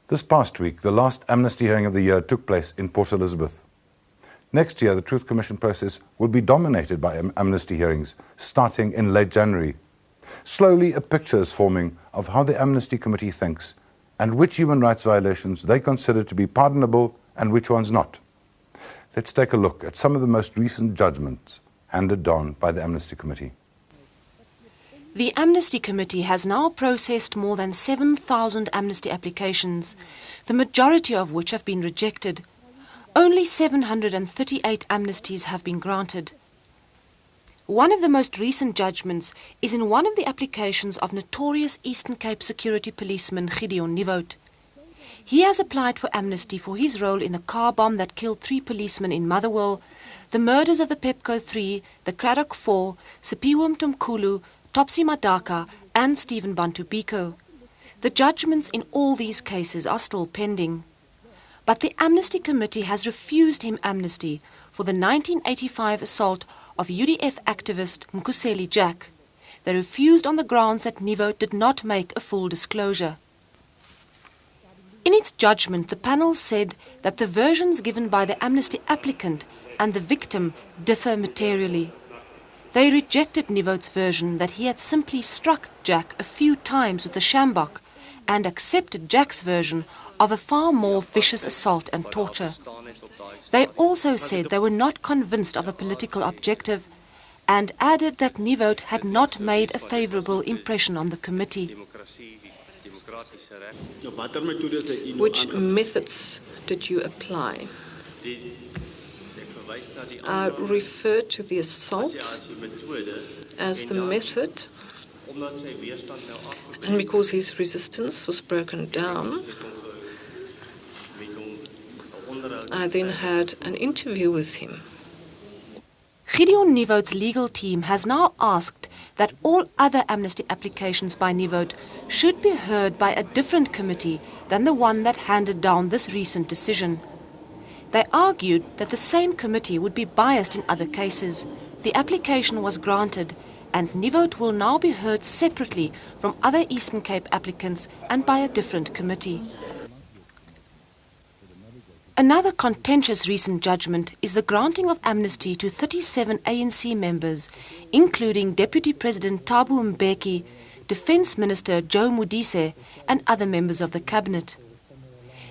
This past week, the last amnesty hearing of the year took place in Port Elizabeth. Next year, the Truth Commission process will be dominated by amnesty hearings, starting in late January. Slowly, a picture is forming of how the Amnesty Committee thinks and which human rights violations they consider to be pardonable and which ones not. Let's take a look at some of the most recent judgments handed down by the Amnesty Committee. The Amnesty Committee has now processed more than 7,000 amnesty applications, the majority of which have been rejected. Only 738 amnesties have been granted. One of the most recent judgments is in one of the applications of notorious Eastern Cape security policeman Gideon Nieuwoud. He has applied for amnesty for his role in the car bomb that killed 3 policemen in Motherwell, the murders of the Pepco 3, the Craddock 4, Siphiwe Mthimkhulu, Topsy Madaka and Stephen Bantu Biko. The judgments in all these cases are still pending. But the Amnesty Committee has refused him amnesty for the 1985 assault of UDF activist Mkhuseli Jack. They refused on the grounds that Nieuwoud did not make a full disclosure. In its judgment, the panel said that the versions given by the amnesty applicant and the victim differ materially. They rejected Nieuwoud's version that he had simply struck Jack a few times with a sjambok and accepted Jack's version of a far more vicious assault and torture. They also said they were not convinced of a political objective and added that Nieuwoud had not made a favorable impression on the committee. Which methods did you apply? I refer to the assault as the method, and because his resistance was broken down, I then had an interview with him. Gideon Nieuwoud's legal team has now asked that all other amnesty applications by Nieuwoud should be heard by a different committee than the one that handed down this recent decision. They argued that the same committee would be biased in other cases. The application was granted, and Nieuwoud will now be heard separately from other Eastern Cape applicants and by a different committee. Another contentious recent judgment is the granting of amnesty to 37 ANC members, including Deputy President Thabo Mbeki, Defence Minister Joe Modise, and other members of the Cabinet.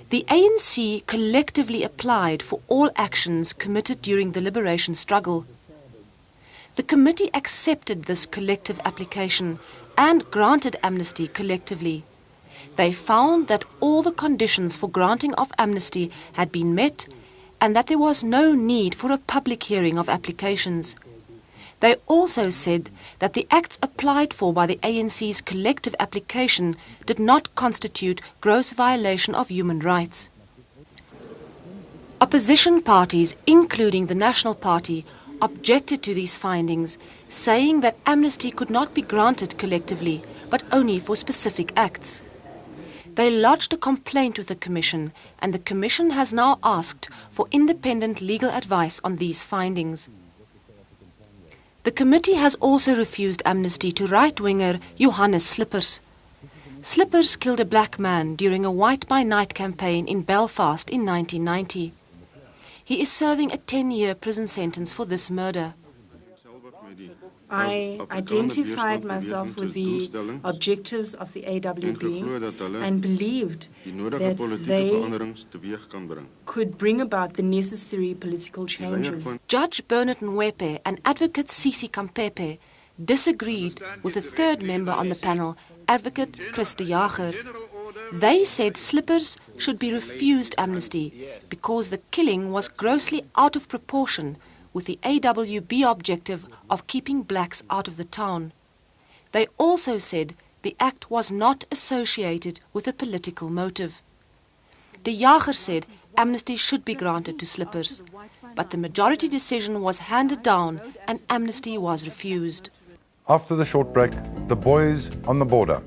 The ANC collectively applied for all actions committed during the liberation struggle. The committee accepted this collective application and granted amnesty collectively. They found that all the conditions for granting of amnesty had been met and that there was no need for a public hearing of applications. They also said that the acts applied for by the ANC's collective application did not constitute gross violation of human rights. Opposition parties, including the National Party, objected to these findings, saying that amnesty could not be granted collectively, but only for specific acts. They lodged a complaint with the Commission, and the Commission has now asked for independent legal advice on these findings. The committee has also refused amnesty to right-winger Johannes Slippers. Slippers killed a black man during a White by Night campaign in Belfast in 1990. He is serving a 10-year prison sentence for this murder. I identified myself with the objectives of the AWB and believed that they could bring about the necessary political changes. Judge Bernard Nwepe and Advocate Sisi Kampepe disagreed with a third member on the panel, Advocate Chris de Jager. They said Slippers should be refused amnesty because the killing was grossly out of proportion with the AWB objective of keeping blacks out of the town. They also said the act was not associated with a political motive. De Jager said amnesty should be granted to Slippers, but the majority decision was handed down and amnesty was refused. After the short break, the boys on the border.